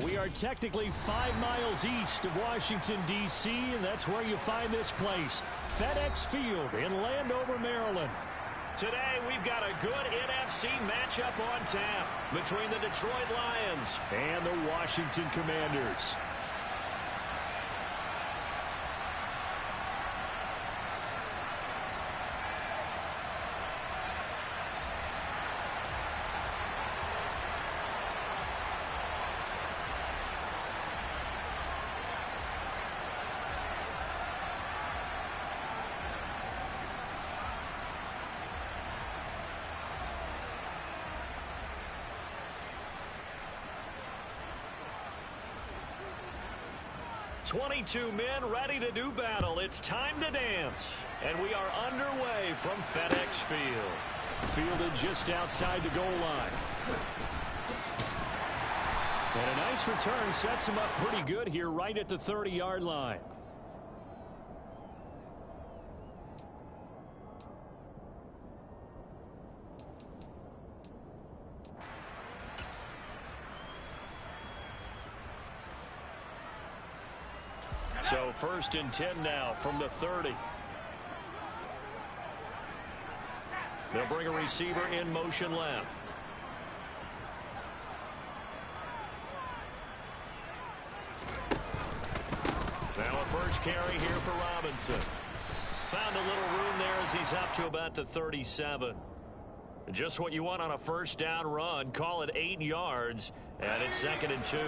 We are technically 5 miles east of Washington, D.C., and that's where you find this place, FedEx Field in Landover, Maryland. Today, we've got a good NFC matchup on tap between the Detroit Lions and the Washington Commanders. "22 men ready to do battle. It's time to dance." And we are underway from FedEx Field. Fielded just outside the goal line. And a nice return sets him up pretty good here right at the 30-yard line. So 1st and 10 now from the 30. They'll bring a receiver in motion left. Now a first carry here for Robinson. Found a little room there as he's up to about the 37. Just what you want on a first down run. Call it 8 yards, and it's 2nd and 2.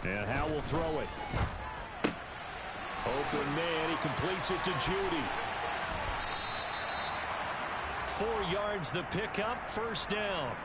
And Howell will throw it. Open man, he completes it to Judy. 4 yards the pickup, 1st down.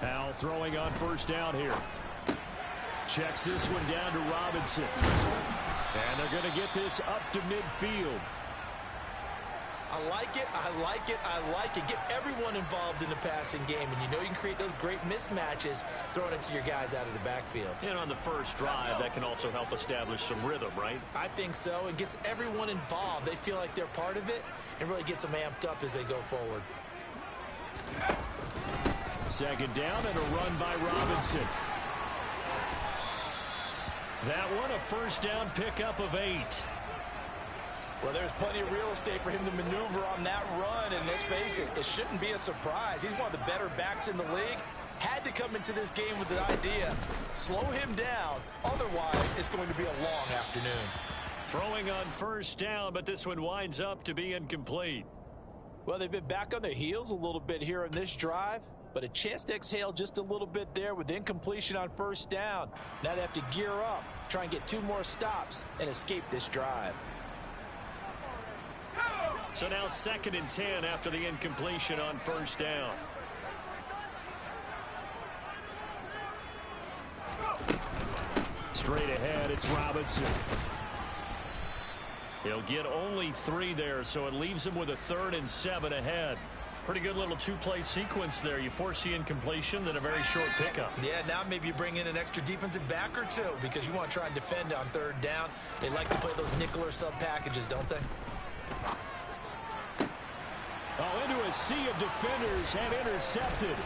Howell throwing on 1st down here. Checks this one down to Robinson. And they're going to get this up to midfield. I like it, I like it, I like it. Get everyone involved in the passing game, and you know you can create those great mismatches throwing it to your guys out of the backfield. And on the first drive, that can also help establish some rhythm, right? I think so, and gets everyone involved. They feel like they're part of it, and really gets them amped up as they go forward. 2nd down and a run by Robinson. That one a 1st down pickup of 8. Well, there's plenty of real estate for him to maneuver on that run, and let's face it, it shouldn't be a surprise. He's one of the better backs in the league. Had to come into this game with the idea, slow him down, otherwise it's going to be a long afternoon. Throwing on 1st down, but this one winds up to be incomplete. Well, they've been back on their heels a little bit here in this drive, but a chance to exhale just a little bit there with incompletion on 1st down. Now they have to gear up, try and get 2 more stops, and escape this drive. So now 2nd and 10 after the incompletion on 1st down. Straight ahead, it's Robinson. He'll get only 3 there, so it leaves him with a 3rd and 7 ahead. Pretty good little 2-play sequence there. You force the incompletion, then a very short pickup. Yeah, now maybe you bring in an extra defensive back or 2 because you want to try and defend on 3rd down. They like to play those nickel or sub packages, don't they? Oh, into a sea of defenders and intercepted.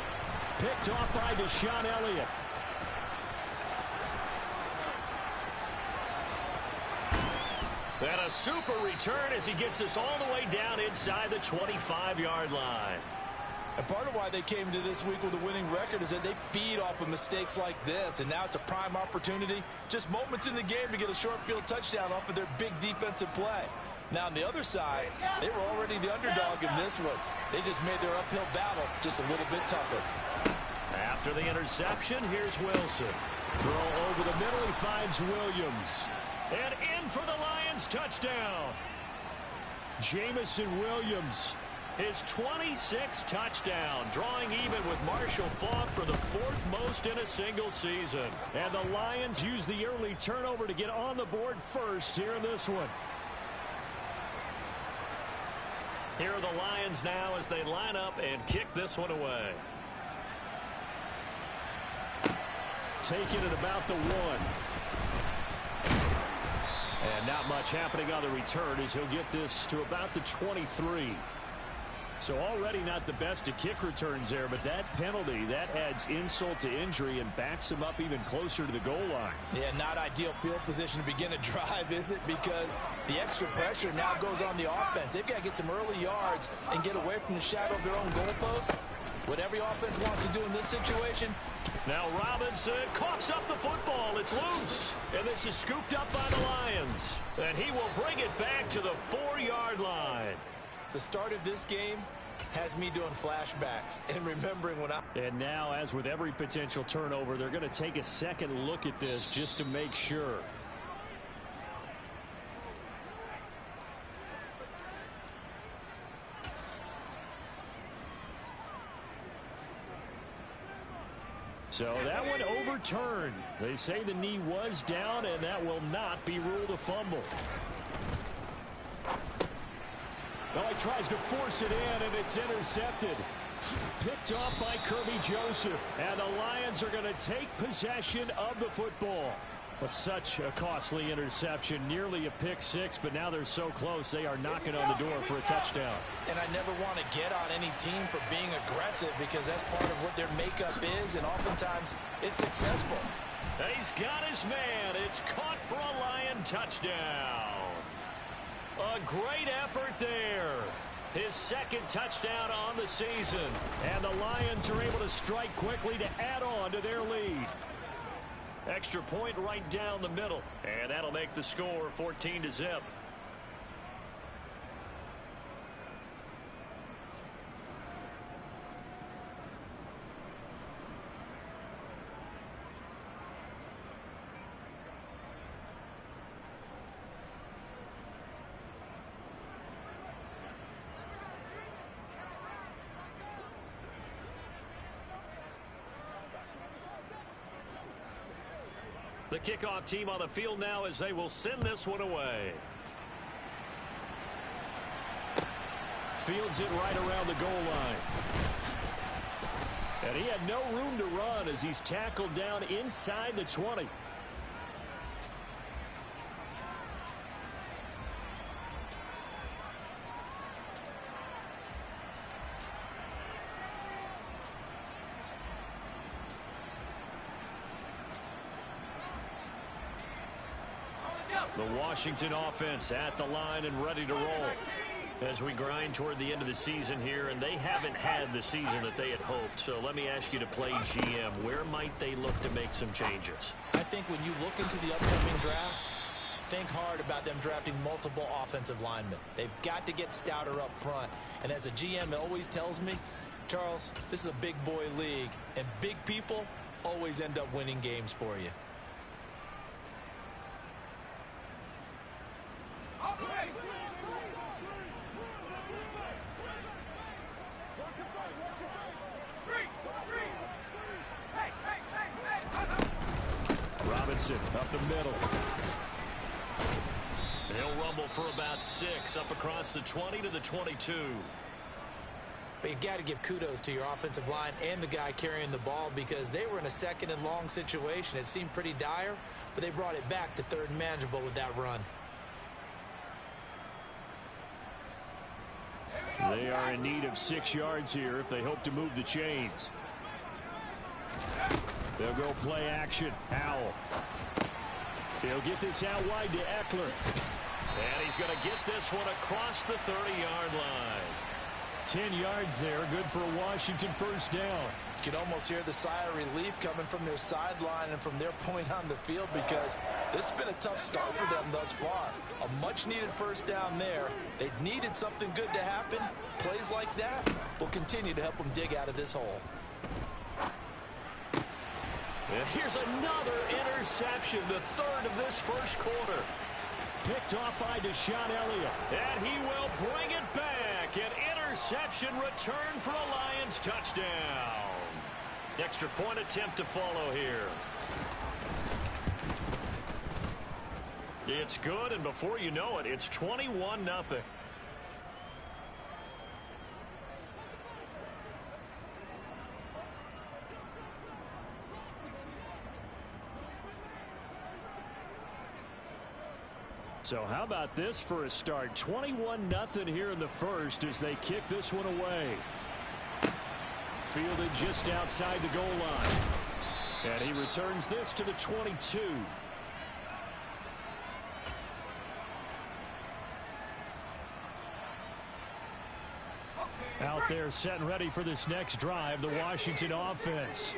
Picked off by Deshaun Elliott. And a super return as he gets us all the way down inside the 25-yard line. And part of why they came to this week with a winning record is that they feed off of mistakes like this, and now it's a prime opportunity, just moments in the game to get a short field touchdown off of their big defensive play. Now on the other side, they were already the underdog in this one. They just made their uphill battle just a little bit tougher. After the interception, here's Wilson. Throw over the middle, he finds Williams. And in for the Lions touchdown. Jamison Williams, his 26th touchdown, drawing even with Marshall Faulk for the 4th most in a single season. And the Lions use the early turnover to get on the board first here in this one. Here are the Lions now as they line up and kick this one away. Taken at about the 1. And not much happening on the return as he'll get this to about the 23. So already not the best at kick returns there, but that penalty, that adds insult to injury and backs him up even closer to the goal line. Yeah, not ideal field position to begin a drive, is it? Because the extra pressure now goes on the offense. They've got to get some early yards and get away from the shadow of their own goalpost. What every offense wants to do in this situation. Now Robinson coughs up the football. It's loose. And this is scooped up by the Lions. And he will bring it back to the 4-yard line. The start of this game has me doing flashbacks and remembering when I... And now, as with every potential turnover, they're going to take a second look at this just to make sure. So that one overturned. They say the knee was down, and that will not be ruled a fumble. Now he tries to force it in, and it's intercepted. Picked off by Kirby Joseph. And the Lions are going to take possession of the football. But such a costly interception. Nearly a pick six, but now they're so close they are knocking on the door for a touchdown. And I never want to get on any team for being aggressive because that's part of what their makeup is, and oftentimes it's successful. And he's got his man. It's caught for a Lion touchdown. A great effort there. His second touchdown on the season. And the Lions are able to strike quickly to add on to their lead. Extra point right down the middle. And that'll make the score 14-0. The kickoff team on the field now as they will send this one away. Fields it right around the goal line. And he had no room to run as he's tackled down inside the 20. The Washington offense at the line and ready to roll as we grind toward the end of the season here, and they haven't had the season that they had hoped. So let me ask you to play GM. Where might they look to make some changes? I think when you look into the upcoming draft, think hard about them drafting multiple offensive linemen. They've got to get stouter up front. And as a GM always tells me, Charles, this is a big boy league, and big people always end up winning games for you. Robinson up the middle. He'll rumble for about 6 up across the 20 to the 22. But you got to give kudos to your offensive line and the guy carrying the ball because they were in a second and long situation. It seemed pretty dire, but they brought it back to third and manageable with that run. They are in need of 6 yards here if they hope to move the chains. They'll go play action. Howell. He'll get this out wide to Eckler. And he's going to get this one across the 30-yard line. 10 yards there. Good for a Washington first down. You can almost hear the sigh of relief coming from their sideline and from their point on the field because this has been a tough start for them thus far. A much-needed first down there. They needed something good to happen. Plays like that will continue to help them dig out of this hole. And here's another interception, the third of this first quarter. Picked off by Deshaun Elliott. And he will bring it back. An interception return for a Lions touchdown. Extra point attempt to follow here. It's good, and before you know it, it's 21-0. So how about this for a start? 21-0 here in the first as they kick this one away. Fielded just outside the goal line. And he returns this to the 22. Out there set and ready for this next drive, the Washington offense.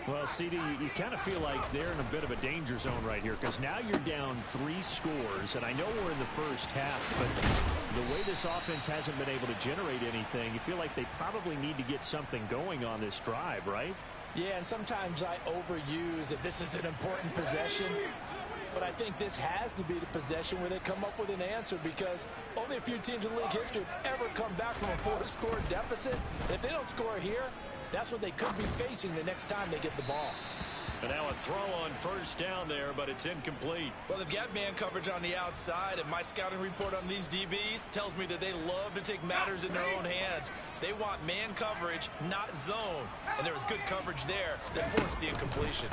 Well, CD, you kind of feel like they're in a bit of a danger zone right here because now you're down 3 scores, and I know we're in the first half, but the way this offense hasn't been able to generate anything, you feel like they probably need to get something going on this drive, right? Yeah, and sometimes I overuse if this is an important possession. But I think this has to be the possession where they come up with an answer because only a few teams in league history have ever come back from a 4-score deficit. And if they don't score here, that's what they could be facing the next time they get the ball. And now a throw on first down there, but it's incomplete. Well, they've got man coverage on the outside, and my scouting report on these DBs tells me that they love to take matters in their own hands. They want man coverage, not zone. And there was good coverage there that forced the incompletion.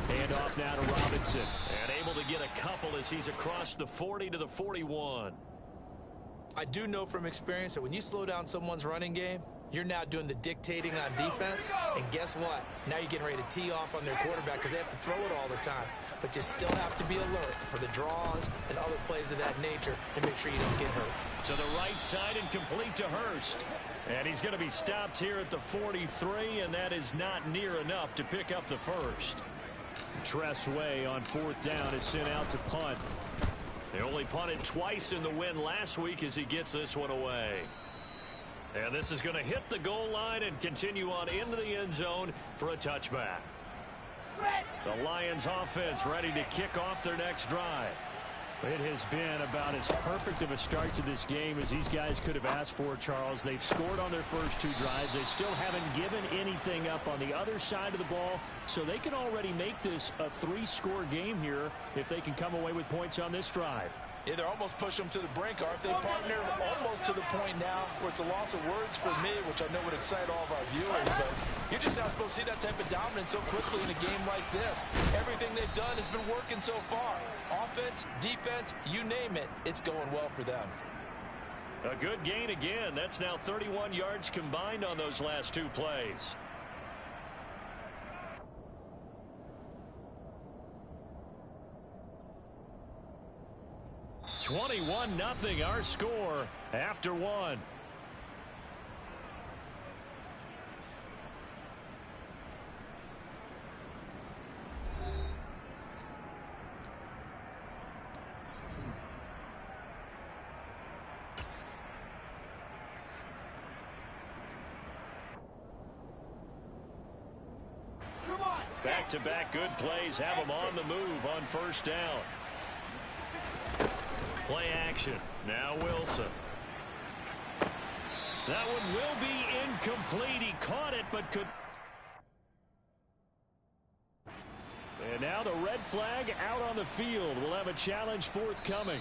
Hand off now to Robinson. And able to get a couple as he's across the 40 to the 41. I do know from experience that when you slow down someone's running game, you're now doing the dictating on defense, and guess what? Now you're getting ready to tee off on their quarterback because they have to throw it all the time. But you still have to be alert for the draws and other plays of that nature and make sure you don't get hurt. To the right side and complete to Hurst. And he's going to be stopped here at the 43, and that is not near enough to pick up the first. Tress Way on 4th down is sent out to punt. They only punted twice in the win last week as he gets this one away. And this is going to hit the goal line and continue on into the end zone for a touchback. The Lions offense ready to kick off their next drive. It has been about as perfect of a start to this game as these guys could have asked for, Charles. They've scored on their first 2 drives. They still haven't given anything up on the other side of the ball, so they can already make this a 3-score game here if they can come away with points on this drive. Yeah, they're almost pushing them to the brink, Art. They partner almost to the point now where it's a loss of words for me, which I know would excite all of our viewers, but you're just not supposed to see that type of dominance so quickly in a game like this. Everything they've done has been working so far. Offense, defense, you name it, it's going well for them. A good gain again. That's now 31 yards combined on those last 2 plays. (21-0) our score after 1. Back-to-back good plays have them on the move on first down. Play action. Now Wilson. That one will be incomplete. He caught it, but could. And now the red flag out on the field. We'll have a challenge forthcoming.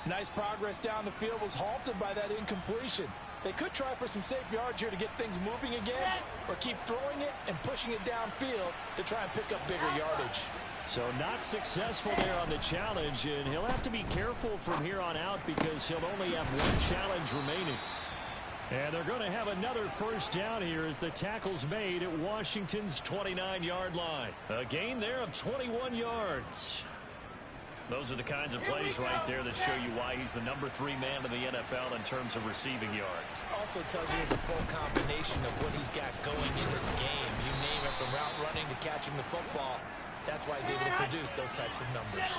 Nice progress down the field was halted by that incompletion. They could try for some safe yards here to get things moving again, or keep throwing it and pushing it downfield to try and pick up bigger yardage. So not successful there on the challenge, and he'll have to be careful from here on out because he'll only have 1 challenge remaining. And they're going to have another first down here as the tackle's made at Washington's 29-yard line. A gain there of 21 yards. Those are the kinds of plays right there that show you why he's the number 3 man in the NFL in terms of receiving yards. Also tells you there's a full combination of what he's got going in this game. You name it, from route running to catching the football. That's why he's able to produce those types of numbers.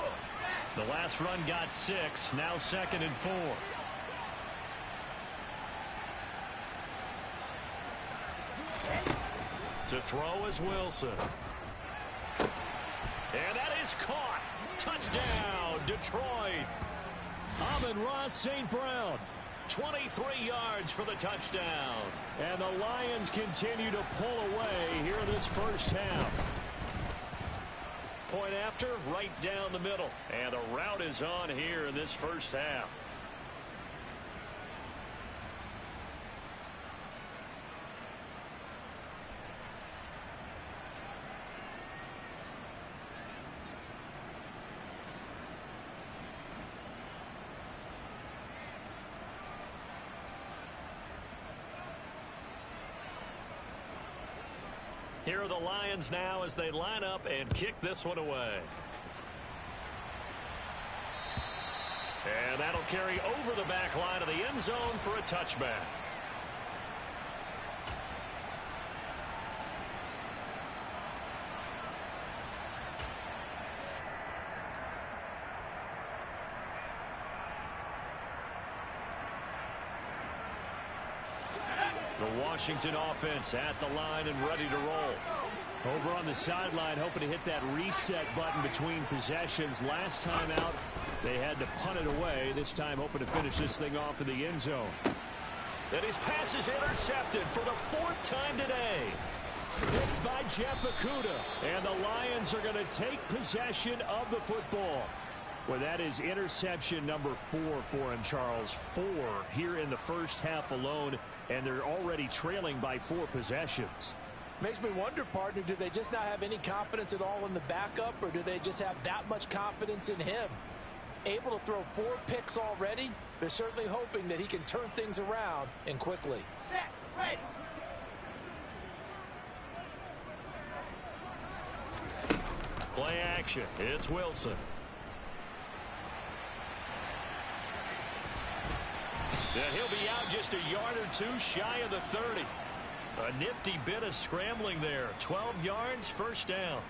The last run got 6, now 2nd and 4. To throw is Wilson. is caught. Touchdown, Detroit. Amon-Ra St. Brown, 23 yards for the touchdown. And the Lions continue to pull away here in this first half. Point after, right down the middle. And the route is on here in this first half. Here are the Lions now as they line up and kick this one away. And that'll carry over the back line of the end zone for a touchback. The Washington offense at the line and ready to roll. Over on the sideline, hoping to hit that reset button between possessions. Last time out, they had to punt it away. This time, hoping to finish this thing off in the end zone. And his pass is intercepted for the 4th time today. Picked by Jeff Okudah. And the Lions are going to take possession of the football. Well, that is interception number 4 for him, Charles. 4 here in the first half alone, and they're already trailing by 4 possessions. Makes me wonder, partner, do they just not have any confidence at all in the backup, or do they just have that much confidence in him? Able to throw 4 picks already, they're certainly hoping that he can turn things around and quickly. Set, ready. Play action. It's Wilson. And he'll be out just a yard or 2 shy of the 30. A nifty bit of scrambling there. 12 yards, first down.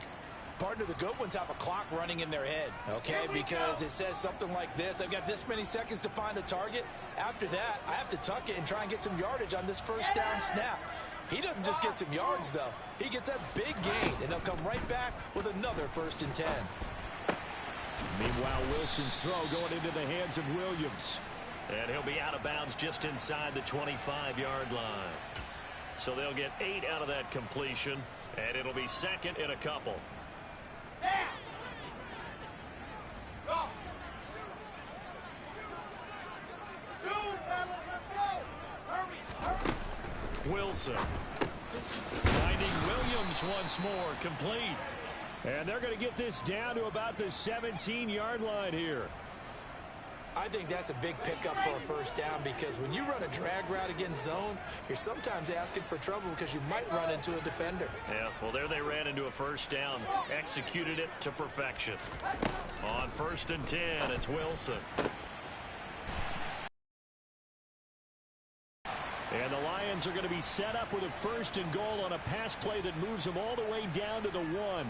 Partner, the good ones have a clock running in their head, okay? Because it says something like this. I've got this many seconds to find a target. After that, I have to tuck it and try and get some yardage on this first down snap. He doesn't just get some yards, though. He gets a big gain, and they'll come right back with another 1st and 10. Meanwhile, Wilson's throw going into the hands of Williams. And he'll be out of bounds just inside the 25-yard line. So they'll get 8 out of that completion, and it'll be 2nd and a couple. Go. Shoot, fellas, let's go. Hurry. Wilson. Finding Williams once more, complete. And they're going to get this down to about the 17-yard line here. I think that's a big pickup for a first down, because when you run a drag route against zone, you're sometimes asking for trouble because you might run into a defender. Yeah, well, there they ran into a first down, executed it to perfection. On 1st and 10, it's Wilson. And the Lions are going to be set up with a 1st and goal on a pass play that moves them all the way down to the 1.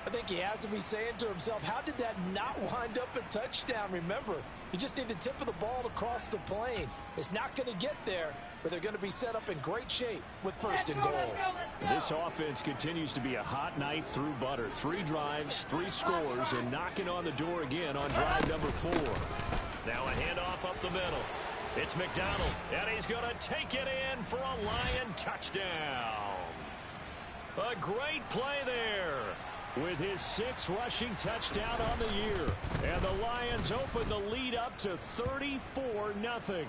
I think he has to be saying to himself, how did that not wind up a touchdown? Remember, you just need the tip of the ball to cross the plane. It's not going to get there, but they're going to be set up in great shape with 1st and goal. Let's go. This offense continues to be a hot knife through butter. 3 drives, 3 scores, and knocking on the door again on drive number 4. Now a handoff up the middle. It's McDonald, and he's going to take it in for a Lion touchdown. A great play there, with his 6th rushing touchdown on the year. And the Lions open the lead up to 34-0.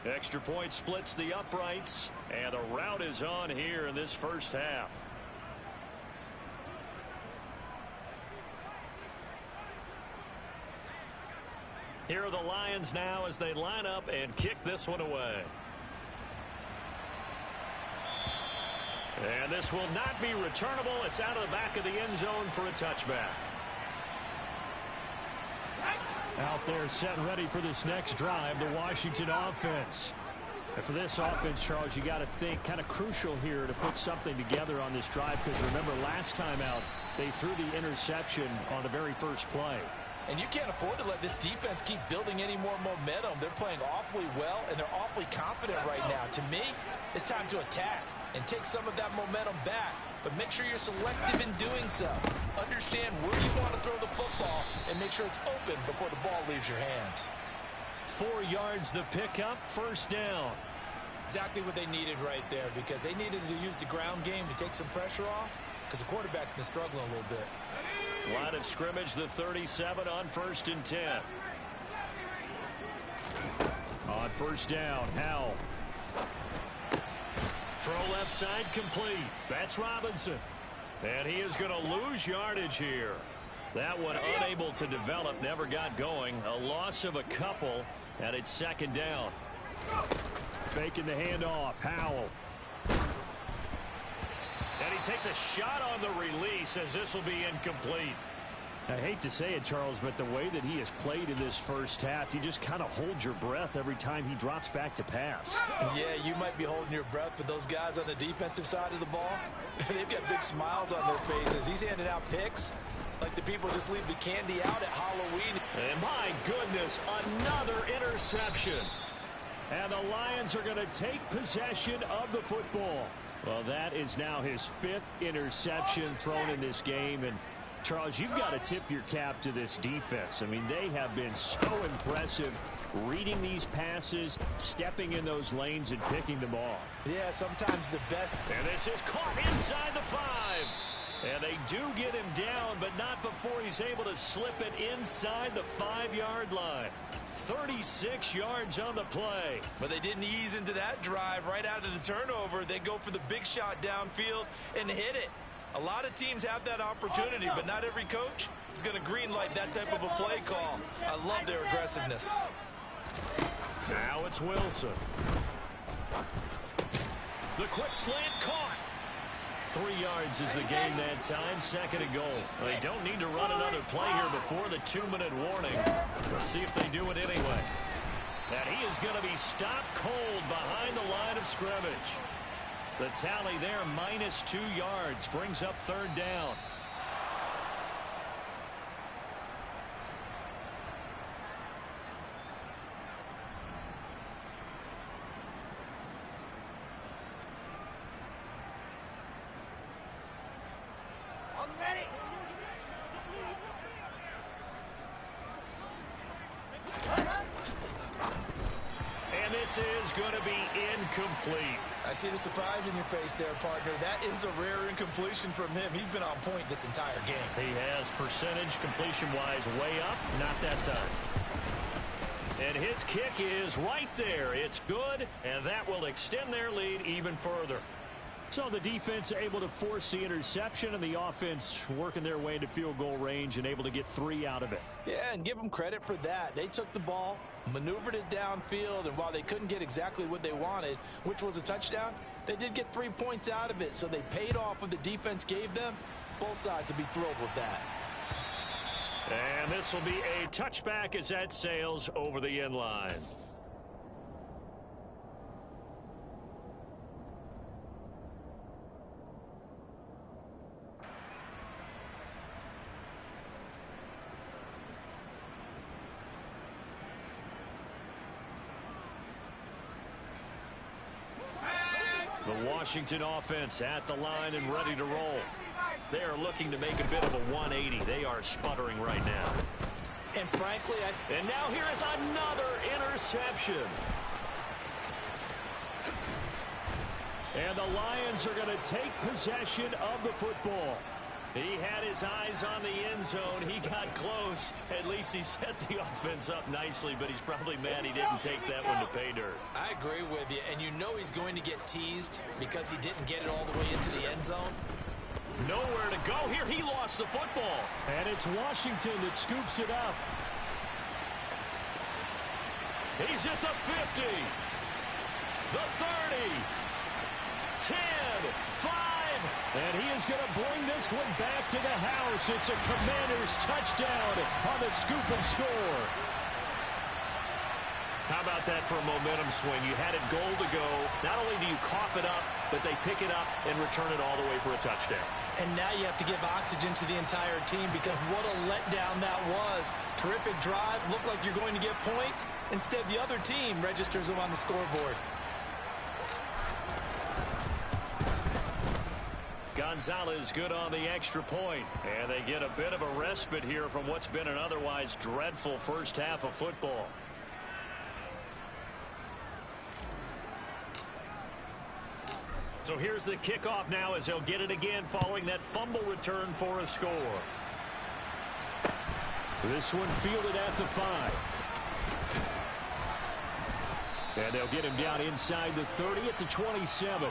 Extra point splits the uprights, and the route is on here in this first half. Here are the Lions now as they line up and kick this one away. And this will not be returnable. It's out of the back of the end zone for a touchback. Out there set and ready for this next drive, the Washington offense. And for this offense, Charles, you got to think kind of crucial here to put something together on this drive, because remember last time out, they threw the interception on the very first play. And you can't afford to let this defense keep building any more momentum. They're playing awfully well, and they're awfully confident right now. To me, it's time to attack. and take some of that momentum back. But make sure you're selective in doing so. Understand where you want to throw the football and make sure it's open before the ball leaves your hands. 4 yards the pickup, first down. Exactly what they needed right there, because they needed to use the ground game to take some pressure off, because the quarterback's been struggling a little bit. Line of scrimmage, the 37 on 1st and 10. On first down, Howell. Throw left side complete. That's Robinson. And he is going to lose yardage here. That one unable to develop, never got going. A loss of a couple, and it's 2nd down. Faking the handoff, Howell. And he takes a shot on the release as this will be incomplete. I hate to say it, Charles, but the way that he has played in this first half, you just kind of hold your breath every time he drops back to pass. Yeah, you might be holding your breath, but those guys on the defensive side of the ball, they've got big smiles on their faces. He's handing out picks like the people just leave the candy out at Halloween. And my goodness, another interception. And the Lions are going to take possession of the football. Well, that is now his 5th interception thrown in this game. And Charles, you've got to tip your cap to this defense. I mean, they have been so impressive reading these passes, stepping in those lanes, and picking them off. Yeah, sometimes the best. And this is caught inside the 5. And they do get him down, but not before he's able to slip it inside the 5-yard line. 36 yards on the play. But they didn't ease into that drive right out of the turnover. They go for the big shot downfield and hit it. A lot of teams have that opportunity, but not every coach is going to greenlight that type of a play call. I love their aggressiveness. Now it's Wilson. The quick slant caught. 3 yards is the gain that time. 2nd and goal. They don't need to run another play here before the 2-minute warning. Let's see if they do it anyway. And he is going to be stopped cold behind the line of scrimmage. The tally there, -2 yards, brings up 3rd down. And this is going to be incomplete. I see the surprise in your face there, partner. That is a rare incompletion from him. He's been on point this entire game. He has percentage completion-wise way up, not that time. And his kick is right there. It's good, and that will extend their lead even further. So the defense able to force the interception, and the offense working their way into field goal range and able to get 3 out of it. Yeah, and give them credit for that. They took the ball, maneuvered it downfield, and while they couldn't get exactly what they wanted, which was a touchdown, they did get 3 points out of it. So they paid off what the defense gave them. Both sides will be thrilled with that. And this will be a touchback as that sails over the end line. The Washington offense at the line and ready to roll. They are looking to make a bit of a 180. They are sputtering right now. And frankly, And now here is another interception. And the Lions are going to take possession of the football. He had his eyes on the end zone. He got close. At least he set the offense up nicely, but he's probably mad he didn't take that one to pay dirt. I agree with you, and you know he's going to get teased because he didn't get it all the way into the end zone. Nowhere to go here. He lost the football. And it's Washington that scoops it up. He's at the 50. The 30. 10. 5. And he is going to bring this one back to the house. It's a Commanders touchdown on the scoop and score. How about that for a momentum swing? You had it goal to go. Not only do you cough it up, but they pick it up and return it all the way for a touchdown. And now you have to give oxygen to the entire team because what a letdown that was. Terrific drive. Looked like you're going to get points. Instead, the other team registers them on the scoreboard. Gonzalez good on the extra point. And they get a bit of a respite here from what's been an otherwise dreadful first half of football. So here's the kickoff now as they'll get it again following that fumble return for a score. This one fielded at the 5. And they'll get him down inside the 30 at the 27.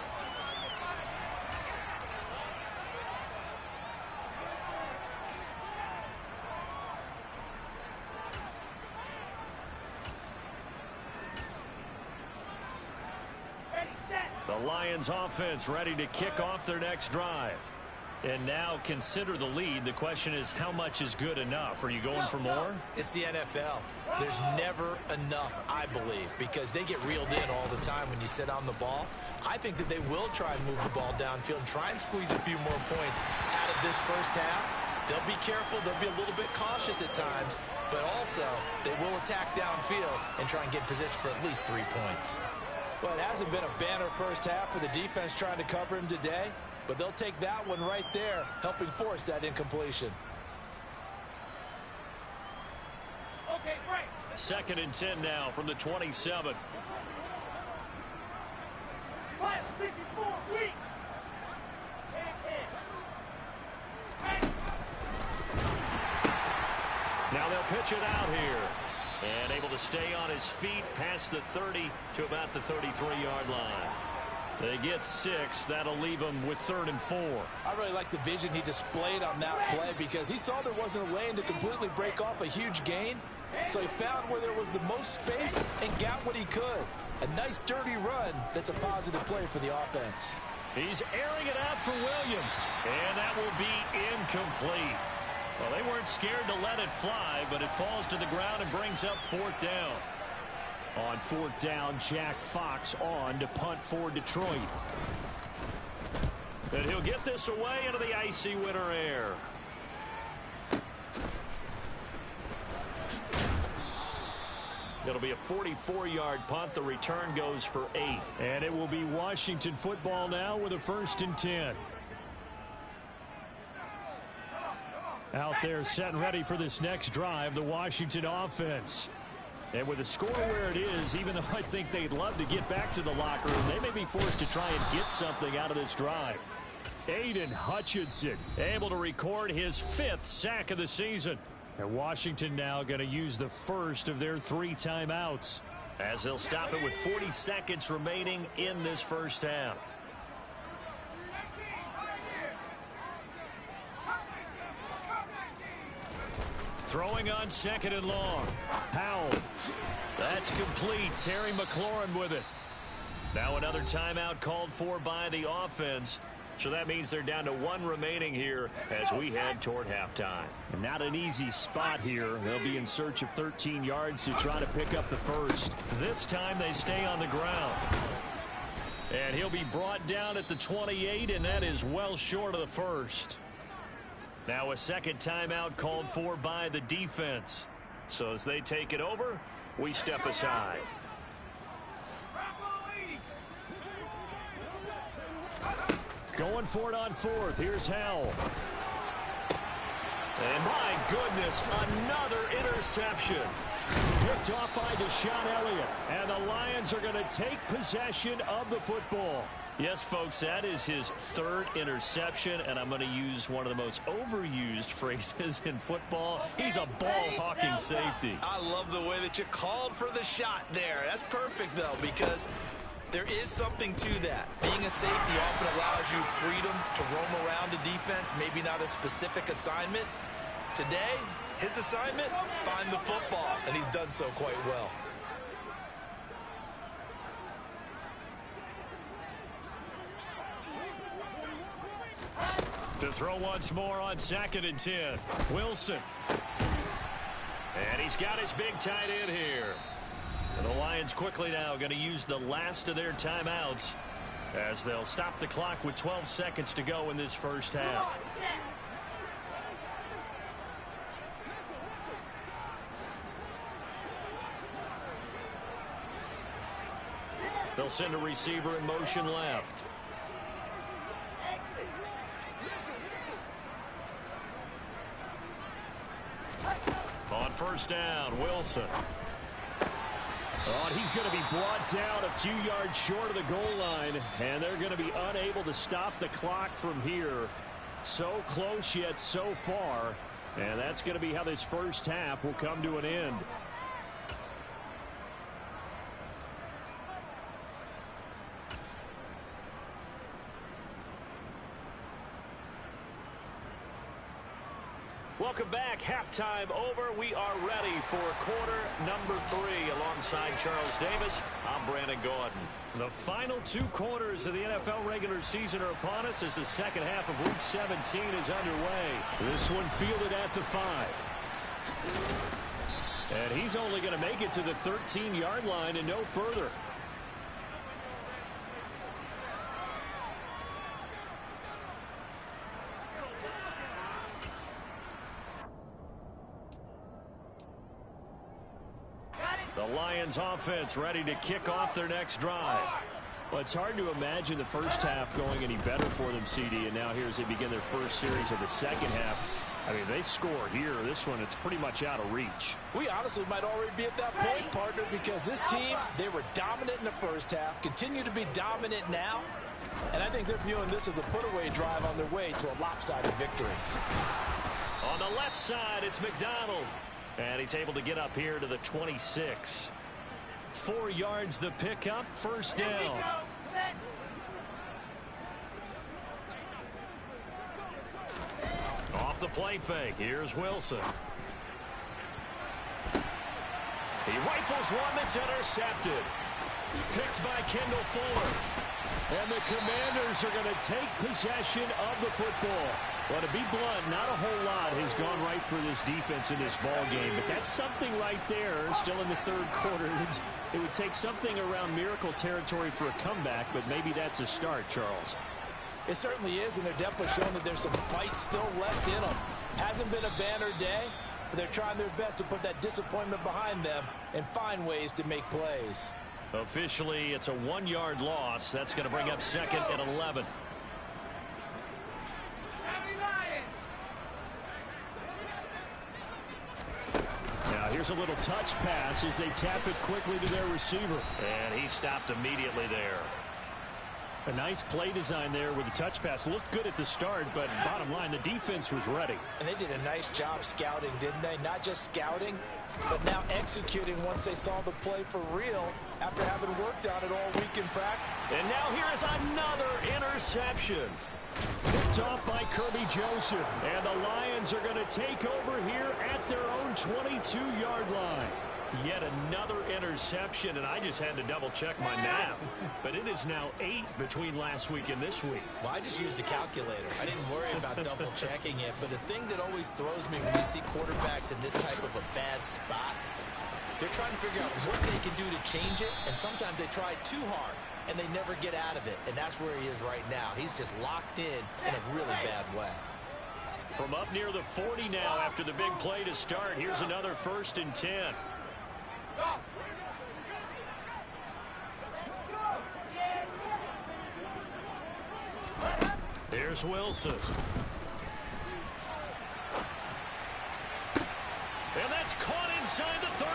The Lions offense ready to kick off their next drive. And now consider the lead. The question is, how much is good enough? Are you going for more? It's the NFL. There's never enough, I believe, because they get reeled in all the time when you sit on the ball. I think that they will try and move the ball downfield and try and squeeze a few more points out of this first half. They'll be careful. They'll be a little bit cautious at times, but also they will attack downfield and try and get in position for at least 3 points. Well, it hasn't been a banner first half for the defense trying to cover him today, but they'll take that one right there, helping force that incompletion. Okay, break. 2nd and 10 now from the 27. 564, lead. Now they'll pitch it out here. And able to stay on his feet past the 30 to about the 33-yard line. They get 6. That'll leave them with 3rd and 4. I really like the vision he displayed on that play because he saw there wasn't a lane to completely break off a huge gain. So he found where there was the most space and got what he could. A nice dirty run that's a positive play for the offense. He's airing it out for Williams. And that will be incomplete. Well, they weren't scared to let it fly, but it falls to the ground and brings up 4th down. On 4th down, Jack Fox on to punt for Detroit. And he'll get this away into the icy winter air. It'll be a 44-yard punt. The return goes for 8. And it will be Washington football now with a 1st and 10. Out there set and ready for this next drive, the Washington offense. And with the score where it is, even though I think they'd love to get back to the locker room, they may be forced to try and get something out of this drive. Aiden Hutchinson able to record his 5th sack of the season. And Washington now going to use the first of their 3 timeouts, as they'll stop it with 40 seconds remaining in this first half. Throwing on 2nd and long. Powell. That's complete. Terry McLaurin with it. Now another timeout called for by the offense. So that means they're down to 1 remaining here as we head toward halftime. Not an easy spot here. They'll be in search of 13 yards to try to pick up the first. This time they stay on the ground. And he'll be brought down at the 28, and that is well short of the first. Now a 2nd timeout called for by the defense. So as they take it over, we step aside. Going for it on 4th. Here's Howell. And my goodness, another interception. Picked off by Deshaun Elliott. And the Lions are going to take possession of the football. Yes, folks, that is his 3rd interception, and I'm going to use one of the most overused phrases in football. He's a ball-hawking safety. I love the way that you called for the shot there. That's perfect, though, because there is something to that. Being a safety often allows you freedom to roam around a defense, maybe not a specific assignment. Today, his assignment, find the football, and he's done so quite well. To throw once more on 2nd and 10. Wilson. And he's got his big tight end here. And the Lions quickly now going to use the last of their timeouts as they'll stop the clock with 12 seconds to go in this first half. They'll send a receiver in motion left. first down. Wilson. Oh, and he's going to be brought down a few yards short of the goal line, and they're going to be unable to stop the clock from here. So close yet so far, and that's going to be how this first half will come to an end. Welcome back. Halftime over. We are ready for quarter number 3. Alongside Charles Davis, I'm Brandon Gaudin. The final 2 quarters of the NFL regular season are upon us as the second half of Week 17 is underway. This one fielded at the 5. And he's only going to make it to the 13-yard line and no further. The Lions offense ready to kick off their next drive. Well, it's hard to imagine the first half going any better for them, CD, and now here as they begin their first series of the second half. I mean, they score here. This one, it's pretty much out of reach. We honestly might already be at that point, partner, because this team, they were dominant in the first half, continue to be dominant now, and I think they're viewing this as a put-away drive on their way to a lopsided victory. On the left side, it's McDonald. And he's able to get up here to the 26. 4 yards the pickup, first down. Off the play fake, here's Wilson. He rifles one that's intercepted. Picked by Kendall Fuller. And the Commanders are going to take possession of the football. Well, to be blunt, not a whole lot has gone right for this defense in this ball game, but that's something right there. Still in the third quarter. It would take something around miracle territory for a comeback, but maybe that's a start, Charles. It certainly is, and they're definitely showing that there's some fight still left in them. Hasn't been a banner day, but they're trying their best to put that disappointment behind them and find ways to make plays. Officially, it's a 1-yard loss. That's going to bring up second and 11. Now here's a little touch pass as they tap it quickly to their receiver. And he stopped immediately there. A nice play design there with the touch pass. Looked good at the start, but bottom line, the defense was ready. And they did a nice job scouting, didn't they? Not just scouting, but now executing once they saw the play for real after having worked on it all week in practice. And now here is another interception. Picked off by Kirby Joseph. And the Lions are going to take over here at their own 22-yard line. Yet another interception, and I just had to double-check my math. But it is now 8 between last week and this week. Well, I just used a calculator. I didn't worry about double-checking it. But the thing that always throws me when you see quarterbacks in this type of a bad spot, they're trying to figure out what they can do to change it, and sometimes they try too hard, and they never get out of it. And that's where he is right now. He's just locked in a really bad way. From up near the 40 now after the big play to start, here's another 1st and 10. Here's Wilson. And that's caught inside the 35.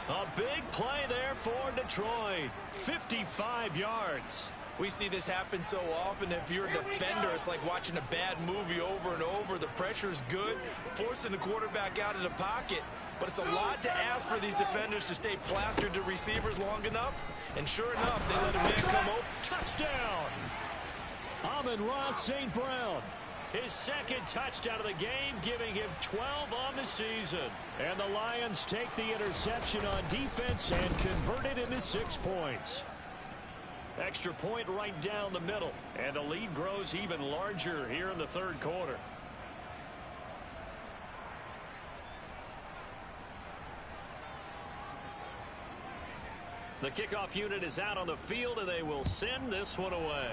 A big play there for Detroit. 55 yards. We see this happen so often. If you're a defender, it's like watching a bad movie over and over. The pressure's good, forcing the quarterback out of the pocket. But it's a lot to ask for these defenders to stay plastered to receivers long enough. And sure enough, they let a man come open. Touchdown! Amon-Ra St. Brown. His second touchdown of the game, giving him 12 on the season. And the Lions take the interception on defense and convert it into 6 points. Extra point right down the middle. And the lead grows even larger here in the third quarter. The kickoff unit is out on the field, and they will send this one away.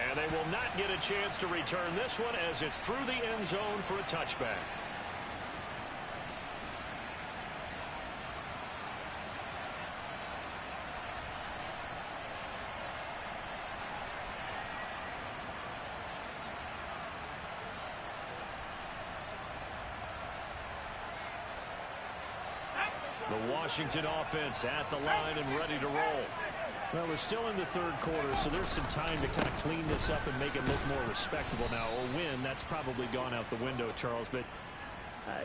And they will not get a chance to return this one as it's through the end zone for a touchback. The Washington offense at the line and ready to roll. Well, we're still in the third quarter, so there's some time to kind of clean this up and make it look more respectable now. Or win, that's probably gone out the window, Charles. But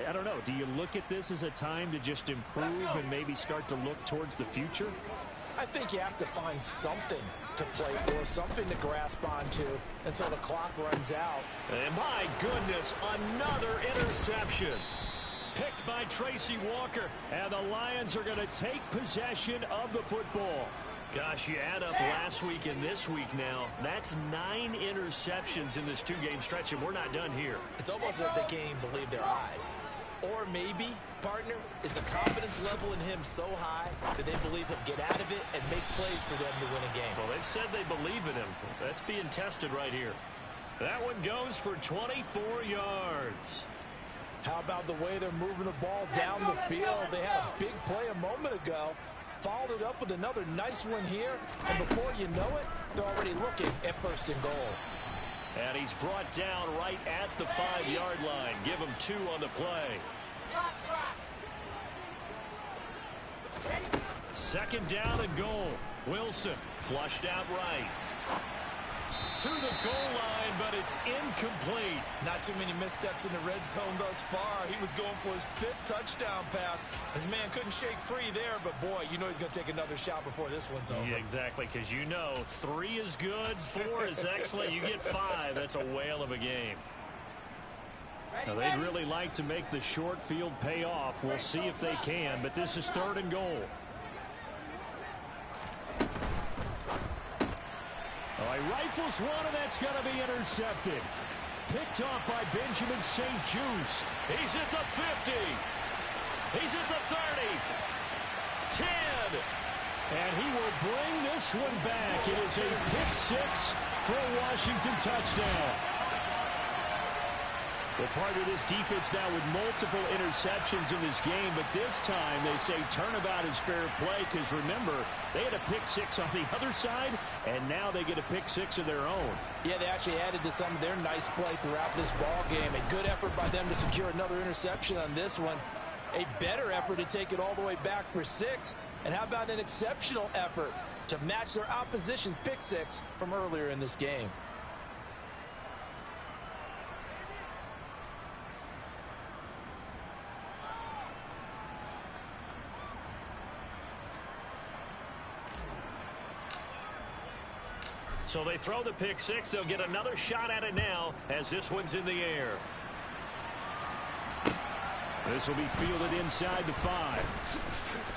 I don't know. Do you look at this as a time to just improve and maybe start to look towards the future? I think you have to find something to play for, something to grasp onto until the clock runs out. And my goodness, another interception. Picked by Tracy Walker. And the Lions are going to take possession of the football. Gosh, you add up last week and this week now. That's 9 interceptions in this 2-game stretch, and we're not done here. It's almost as if the game believed their eyes. Or maybe, partner, is the confidence level in him so high that they believe he'll get out of it and make plays for them to win a game. Well, they've said they believe in him. That's being tested right here. That one goes for 24 yards. How about the way they're moving the ball down the field? They had a big play a moment ago. Followed it up with another nice one here. And before you know it, they're already looking at 1st and goal. And he's brought down right at the 5-yard line. Give him 2 on the play. 2nd down and goal. Wilson flushed out right. To the goal line, but it's incomplete. Not too many missteps in the red zone thus far. He was going for his 5th touchdown pass. His man couldn't shake free there, but boy, you know he's going to take another shot before this one's over. Yeah, exactly, because you know 3 is good, 4 is excellent. You get 5. That's a whale of a game. Now, they'd really like to make the short field pay off. We'll see if they can, but this is 3rd and goal. Oh, he rifles one, and that's going to be intercepted. Picked off by Benjamin St-Juste. He's at the 50. He's at the 30. 10. And he will bring this one back. It is a pick 6 for a Washington touchdown. Well, part of this defense now with multiple interceptions in this game, but this time they say turnabout is fair play because, remember, they had a pick 6 on the other side, and now they get a pick 6 of their own. Yeah, they actually added to some of their nice play throughout this ball game. A good effort by them to secure another interception on this one. A better effort to take it all the way back for 6. And how about an exceptional effort to match their opposition's pick 6 from earlier in this game? So they throw the pick 6. They'll get another shot at it now as this one's in the air. This will be fielded inside the 5.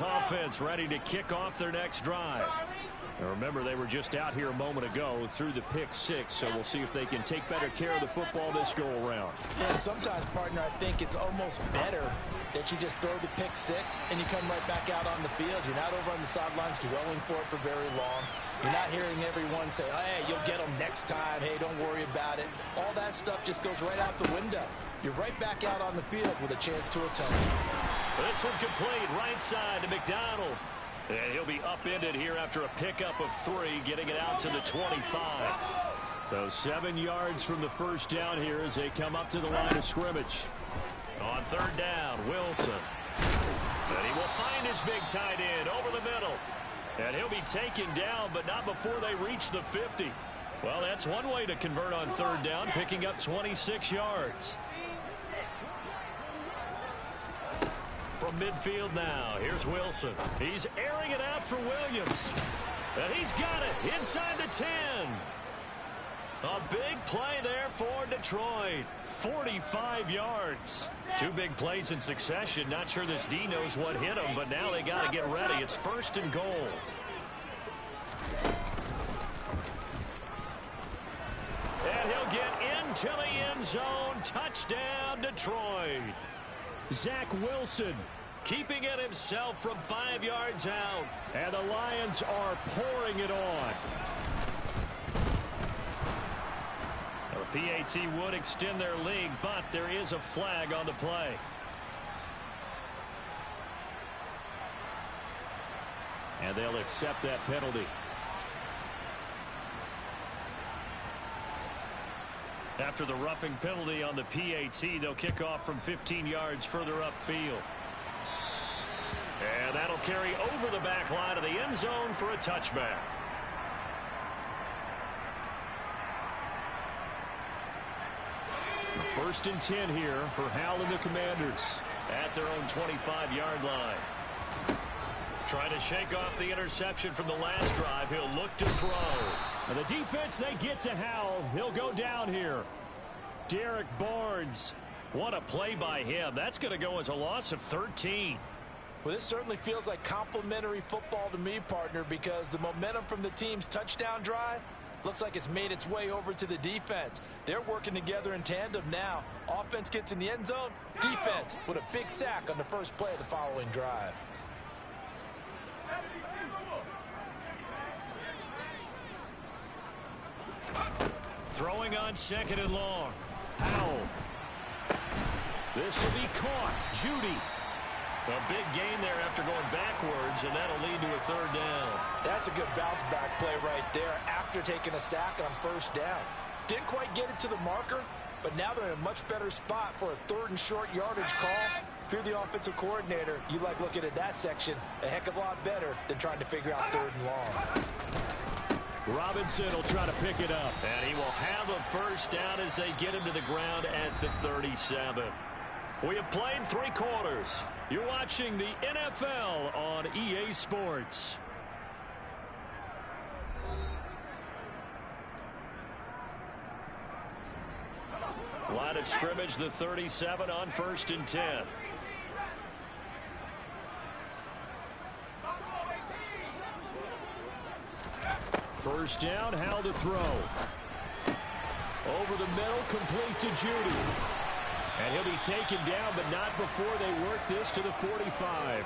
Offense ready to kick off their next drive. Now remember, they were just out here a moment ago through the pick 6, so we'll see if they can take better care of the football this go around. And sometimes, partner, I think it's almost better that you just throw the pick 6 and you come right back out on the field. You're not over on the sidelines dwelling for it for very long. You're not hearing everyone say, hey, you'll get them next time. Hey, don't worry about it. All that stuff just goes right out the window. You're right back out on the field with a chance to atone. This one complete, right side to McDonald. And he'll be upended here after a pickup of 3, getting it out to the 25. So 7 yards from the first down here as they come up to the line of scrimmage. On 3rd down, Wilson. And he will find his big tight end over the middle. And he'll be taken down, but not before they reach the 50. Well, that's one way to convert on 3rd down, picking up 26 yards. From midfield now, here's Wilson. He's airing it out for Williams. And he's got it inside the 10. A big play there for Detroit. 45 yards. 2 big plays in succession. Not sure this D knows what hit him, but now they got to get ready. It's 1st and goal. And he'll get into the end zone. Touchdown, Detroit. Zach Wilson keeping it himself from 5 yards out. And the Lions are pouring it on. PAT would extend their lead, but there is a flag on the play. And they'll accept that penalty. After the roughing penalty on the PAT, they'll kick off from 15 yards further upfield. And that'll carry over the back line of the end zone for a touchback. First and 10 here for Howell and the Commanders at their own 25-yard line. Trying to shake off the interception from the last drive. He'll look to throw. And the defense, they get to Howell. He'll go down here. Derek Barnes. What a play by him. That's going to go as a loss of 13. Well, this certainly feels like complimentary football to me, partner, because the momentum from the team's touchdown drive looks like it's made its way over to the defense. They're working together in tandem now. Offense gets in the end zone. Defense with a big sack on the first play of the following drive. Throwing on second and long. Howell. This will be caught. Judy. A big gain there after going backwards, and that'll lead to a third down. That's a good bounce back play right there after taking a sack on first down. Didn't quite get it to the marker, but now they're in a much better spot for a third and short yardage call. If you're the offensive coordinator, you like looking at that section a heck of a lot better than trying to figure out third and long. Robinson will try to pick it up, and he will have a first down as they get him to the ground at the 37. We have played 3 quarters. You're watching the NFL on EA Sports. Line of scrimmage, the 37 on first and 10. First down, Howell to throw. Over the middle, complete to Judy. And he'll be taken down, but not before they work this to the 45.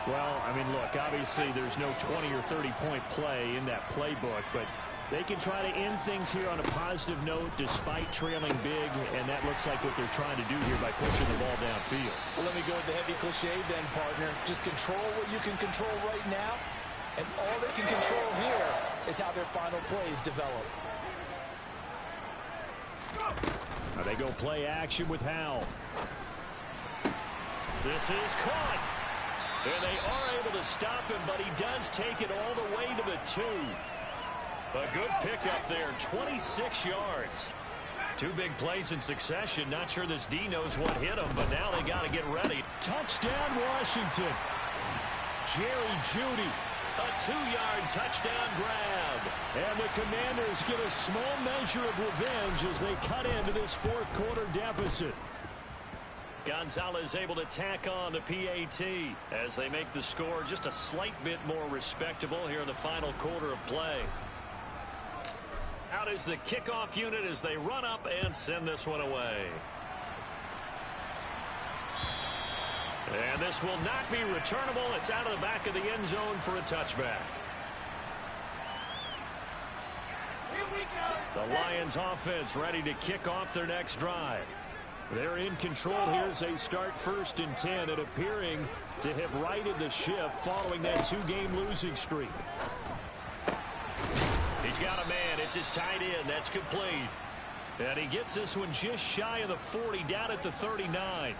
Well, I mean, look, obviously there's no 20 or 30-point play in that playbook, but they can try to end things here on a positive note despite trailing big, and that looks like what they're trying to do here by pushing the ball downfield. Well, let me go with the heavy cliche then, partner. Just control what you can control right now, and all they can control here is how their final plays develop. Now they go play action with Howell. This is caught. And they are able to stop him, but he does take it all the way to the 2. A good pickup there, 26 yards. 2 big plays in succession. Not sure this D knows what hit him, but now they got to get ready. Touchdown, Washington. Jerry Judy. A 2-yard touchdown grab. And the Commanders get a small measure of revenge as they cut into this fourth quarter deficit. Gonzalez able to tack on the PAT as they make the score just a slight bit more respectable here in the final quarter of play. Out is the kickoff unit as they run up and send this one away. And this will not be returnable. It's out of the back of the end zone for a touchback. The Lions offense ready to kick off their next drive. They're in control here as they start first and 10 and appearing to have righted the ship following that 2-game losing streak. He's got a man. It's his tight end. That's complete. And he gets this one just shy of the 40 down at the 39.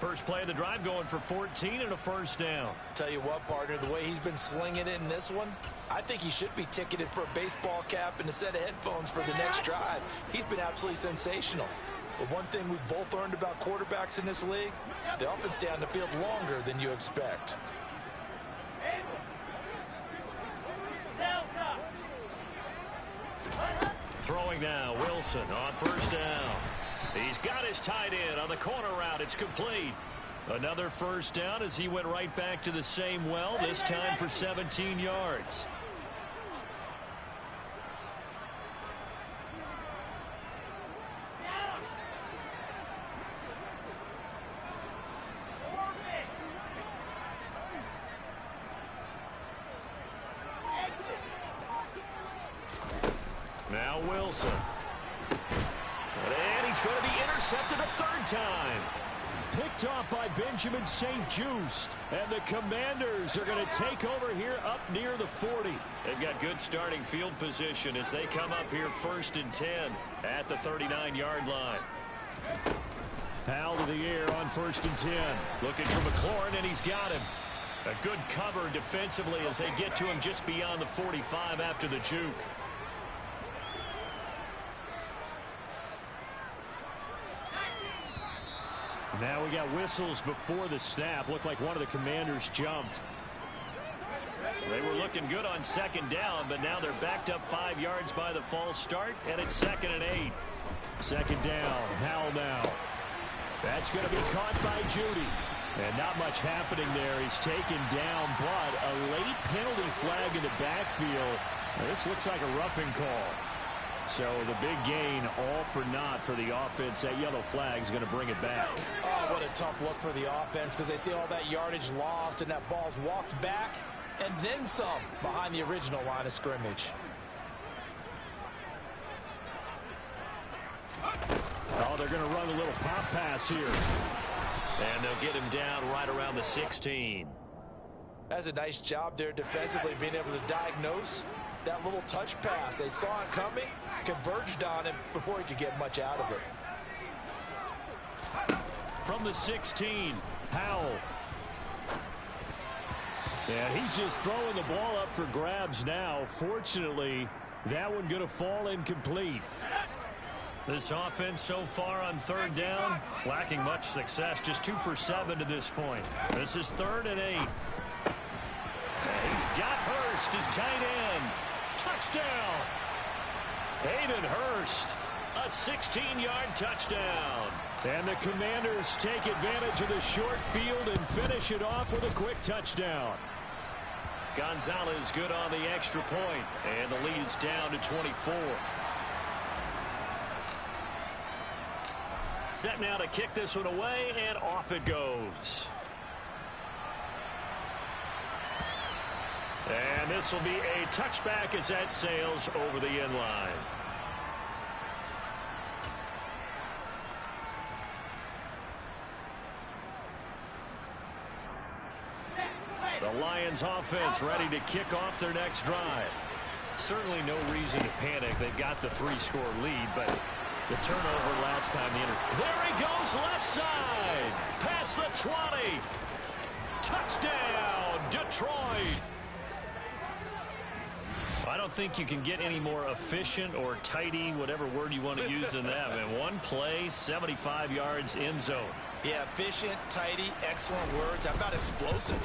First play of the drive going for 14 and a first down. Tell you what, partner, the way he's been slinging it in this one, I think he should be ticketed for a baseball cap and a set of headphones for the next drive. He's been absolutely sensational. But one thing we've both learned about quarterbacks in this league, they often stay on the field longer than you expect. Throwing now, Wilson on first down. He's got his tight end on the corner route. It's complete. Another first down as he went right back to the same well, this time for 17 yards. Now Wilson. intercepted a third time. Picked off by Benjamin St-Juste. And the Commanders are going to take over here up near the 40. They've got good starting field position as they come up here 1st and 10 at the 39-yard line. Powell to the air on 1st and 10. Looking for McLaurin, and he's got him. A good cover defensively as they get to him just beyond the 45 after the juke. Now we got whistles before the snap. Looked like one of the Commanders jumped. They were looking good on 2nd down, but now they're backed up 5 yards by the false start, and it's 2nd and 8. 2nd down, Howell now. That's going to be caught by Judy. And not much happening there. He's taken down, but a late penalty flag in the backfield. Now, this looks like a roughing call. So the big gain, all for naught for the offense. That yellow flag is going to bring it back. Oh, what a tough look for the offense because they see all that yardage lost and that ball's walked back and then some behind the original line of scrimmage. Oh, they're going to run a little pop pass here. And they'll get him down right around the 16. That's a nice job there defensively, being able to diagnose that little touch pass. They saw it coming, converged on him before he could get much out of it. From the 16, Powell. And he's just throwing the ball up for grabs now. Fortunately, that one going to fall incomplete. This offense so far on 3rd down, lacking much success. Just 2 for 7 to this point. This is 3rd and 8. He's got Hurst, his tight end. Touchdown! Hayden Hurst, a 16-yard touchdown. And the Commanders take advantage of the short field and finish it off with a quick touchdown. Gonzalez good on the extra point, and the lead is down to 24. Set now to kick this one away, and off it goes. And this will be a touchback as that sails over the end line. The Lions offense ready to kick off their next drive. Certainly no reason to panic. They've got the 3-score lead, but the turnover last time. There he goes, left side. Past the 20. Touchdown, Detroit. I don't think you can get any more efficient or tidy, whatever word you want to use than that. And one play, 75 yards, end zone. Yeah, efficient, tidy, excellent words. How about explosive?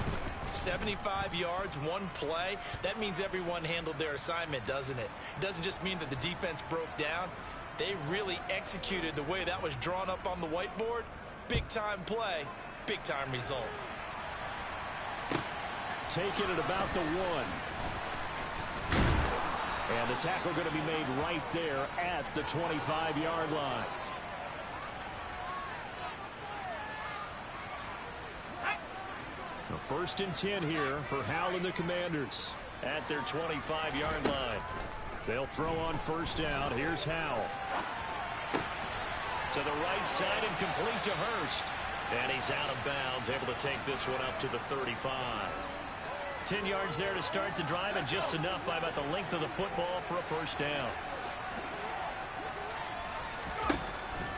75 yards, one play. That means everyone handled their assignment, doesn't it? It doesn't just mean that the defense broke down. They really executed the way that was drawn up on the whiteboard. Big-time play, big-time result. Taking it about the 1. And the tackle going to be made right there at the 25-yard line. The 1st and 10 here for Howell and the Commanders at their 25-yard line. They'll throw on 1st down. Here's Howell. To the right side and complete to Hurst. And he's out of bounds, able to take this one up to the 35. 10 yards there to start the drive, and just enough by about the length of the football for a 1st down.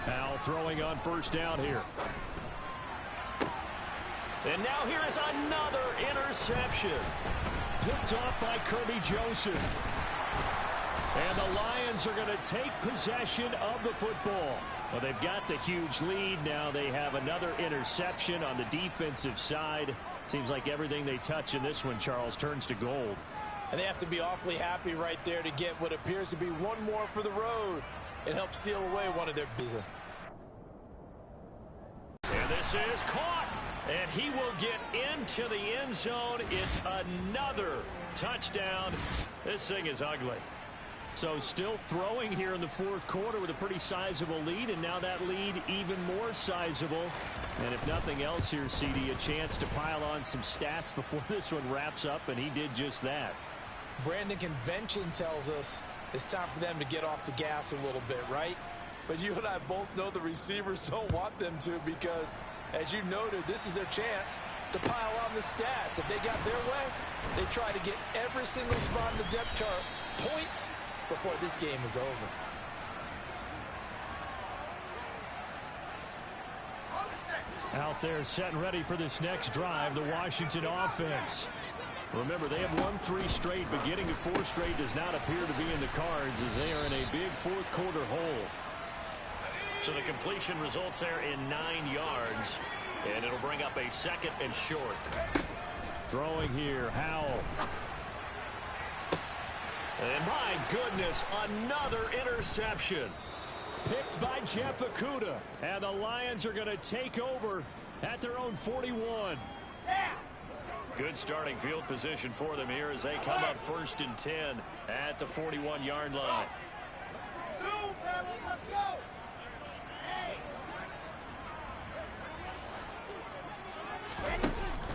Howell throwing on 1st down here. And now here is another interception. Picked off by Kirby Joseph. And the Lions are going to take possession of the football. Well, they've got the huge lead. Now they have another interception on the defensive side. Seems like everything they touch in this one, Charles, turns to gold. And they have to be awfully happy right there to get what appears to be one more for the road. It helps seal away one of their business. And this is caught. And he will get into the end zone. It's another touchdown. This thing is ugly. So still throwing here in the 4th quarter with a pretty sizable lead, and now that lead even more sizable. And if nothing else here, CD, a chance to pile on some stats before this one wraps up, and he did just that. Brandon, convention tells us it's time for them to get off the gas a little bit, right? but you and I both know the receivers don't want them to because, as you noted, this is their chance to pile on the stats. If they got their way, they try to get every single spot in the depth chart points before this game is over. Out there set and ready for this next drive, the Washington offense. Remember, they have won 3 straight, but getting to 4 straight does not appear to be in the cards as they are in a big fourth-quarter hole. So the completion results there in 9 yards, and it'll bring up a 2nd and short. Throwing here, Howell. And my goodness, another interception. Picked by Jeff Okudah. And the Lions are going to take over at their own 41. Good starting field position for them here as they come up 1st and 10 at the 41-yard line. Let's go.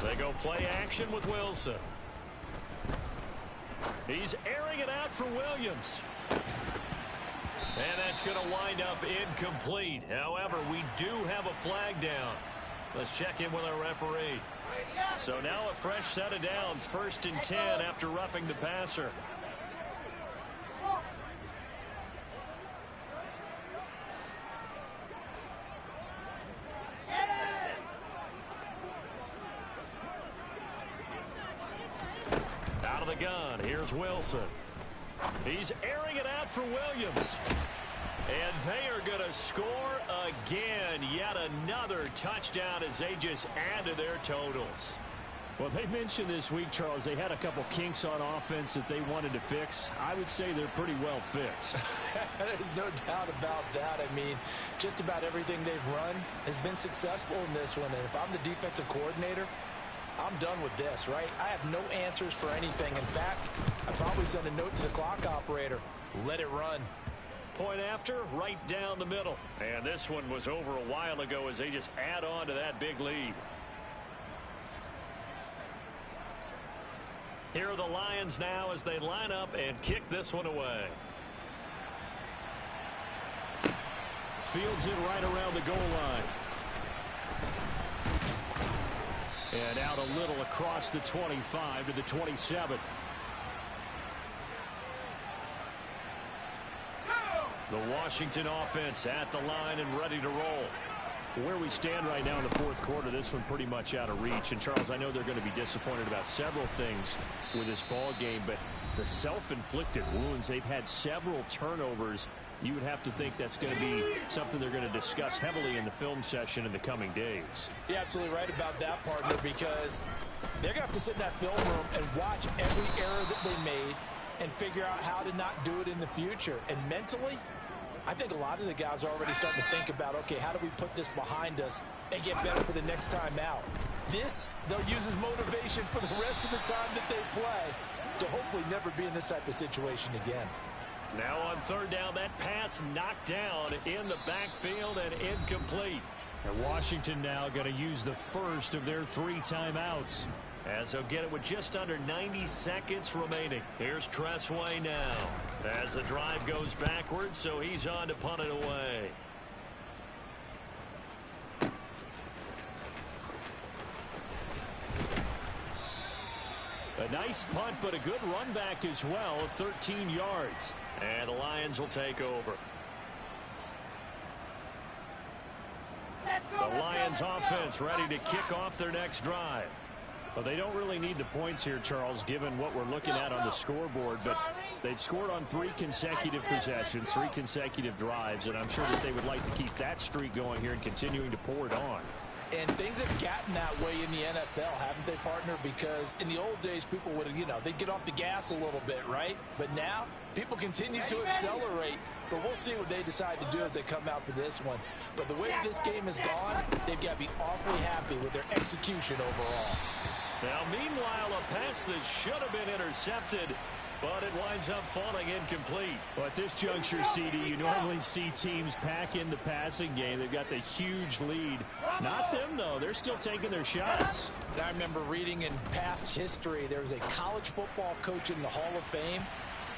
They go play action with Wilson. He's airing it out for Williams. And that's going to wind up incomplete. However, we do have a flag down. Let's check in with our referee. So now a fresh set of downs, 1st and 10 after roughing the passer. Out of the gun, here's Wilson. He's airing it out for Williams. And they are going to score again. Yet another touchdown as they just add to their totals. Well, they mentioned this week, Charles, they had a couple kinks on offense that they wanted to fix. I would say they're pretty well fixed. There's no doubt about that. I mean, just about everything they've run has been successful in this one. And if I'm the defensive coordinator, I'm done with this, right? I have no answers for anything. In fact, I probably send a note to the clock operator. Let it run. Point after, right down the middle. And this one was over a while ago as they just add on to that big lead. Here are the Lions now as they line up and kick this one away. Fields it right around the goal line. And out a little across the 25 to the 27. The Washington offense at the line and ready to roll. Where we stand right now in the fourth quarter, this one pretty much out of reach. And, Charles, I know they're going to be disappointed about several things with this ball game, but the self-inflicted wounds, they've had several turnovers. You would have to think that's going to be something they're going to discuss heavily in the film session in the coming days. You're absolutely right about that, partner, because they're going to have to sit in that film room and watch every error that they made and figure out how to not do it in the future. And mentally, I think a lot of the guys are already starting to think about, okay, how do we put this behind us and get better for the next time out? This, they'll use as motivation for the rest of the time that they play to hopefully never be in this type of situation again. Now on 3rd down, that pass knocked down in the backfield and incomplete. And Washington now going to use the first of their 3 timeouts, as they'll get it with just under 90 seconds remaining. Here's Tressway now as the drive goes backwards, so he's on to punt it away. A nice punt, but a good run back as well, 13 yards. And the Lions will take over. The Lions offense ready to kick off their next drive. Well, they don't really need the points here, Charles, given what we're looking at on the scoreboard, but they've scored on 3 consecutive possessions, 3 consecutive drives, and I'm sure that they would like to keep that streak going here and continuing to pour it on. And things have gotten that way in the NFL, haven't they, partner? Because in the old days, people would, they'd get off the gas a little bit, right? But now, people continue to accelerate. But we'll see what they decide to do as they come out for this one. But the way this game has gone, they've got to be awfully happy with their execution overall. Now, meanwhile, a pass that should have been intercepted, but it winds up falling incomplete. Well, at this juncture, CD, you normally see teams pack in the passing game. They've got the huge lead. Not them, though. They're still taking their shots. I remember reading in past history, there was a college football coach in the Hall of Fame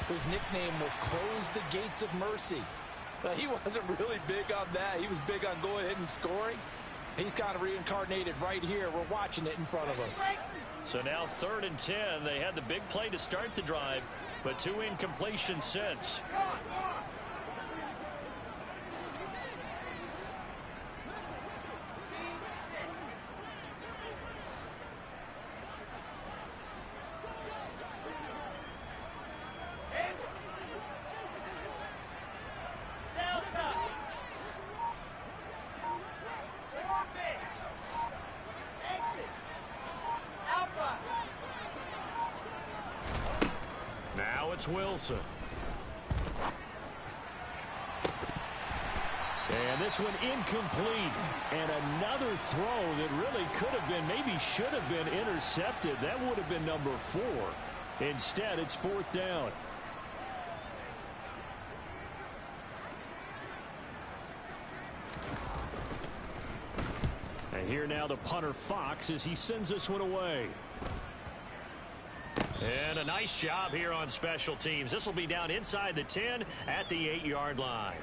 whose nickname was Close the Gates of Mercy. He wasn't really big on that. He was big on going ahead and scoring. He's kind of reincarnated right here. We're watching it in front of us. So now 3rd and 10. They had the big play to start the drive, but 2 incompletions since. Now it's Wilson. And this one incomplete. And another throw that really could have been, maybe should have been intercepted. That would have been number 4. Instead, it's 4th down. And here now the punter Fox as he sends this one away. And a nice job here on special teams. This will be down inside the 10 at the 8-yard line.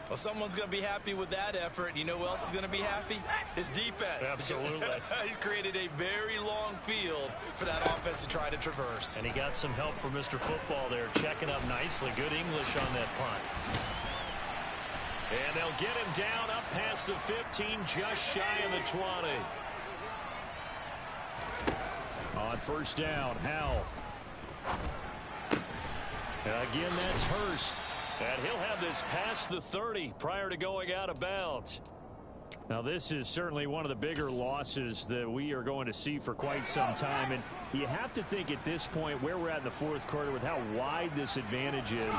Well, someone's going to be happy with that effort. You know who else is going to be happy? His defense. Absolutely. He's created a very long field for that offense to try to traverse. And he got some help from Mr. Football there, checking up nicely. Good English on that punt. And they'll get him down up past the 15, just shy of the 20. On 1st down, Howell. Again, that's Hurst. And he'll have this past the 30 prior to going out of bounds. Now, this is certainly one of the bigger losses that we are going to see for quite some time. And you have to think at this point where we're at in the 4th quarter with how wide this advantage is.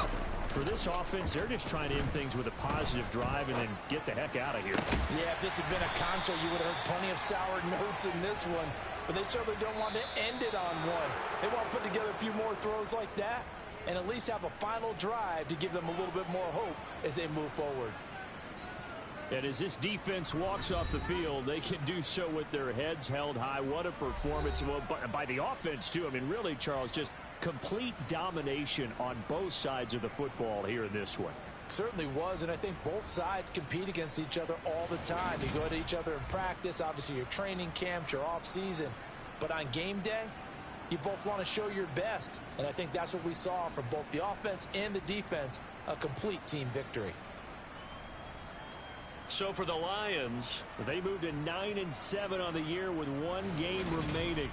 For this offense, they're just trying to end things with a positive drive and then get the heck out of here. Yeah, if this had been a concho, you would have heard plenty of sour notes in this one. But they certainly don't want to end it on one. They want to put together a few more throws like that and at least have a final drive to give them a little bit more hope as they move forward. And as this defense walks off the field, they can do so with their heads held high. What a performance by the offense, too. I mean, really, Charles, just complete domination on both sides of the football here in this one. Certainly was, and I think both sides compete against each other all the time. You go to each other in practice, obviously your training camps, your off season, but on game day, you both want to show your best, and I think that's what we saw from both the offense and the defense, a complete team victory. So for the Lions, they moved to 9-7 on the year with 1 game remaining.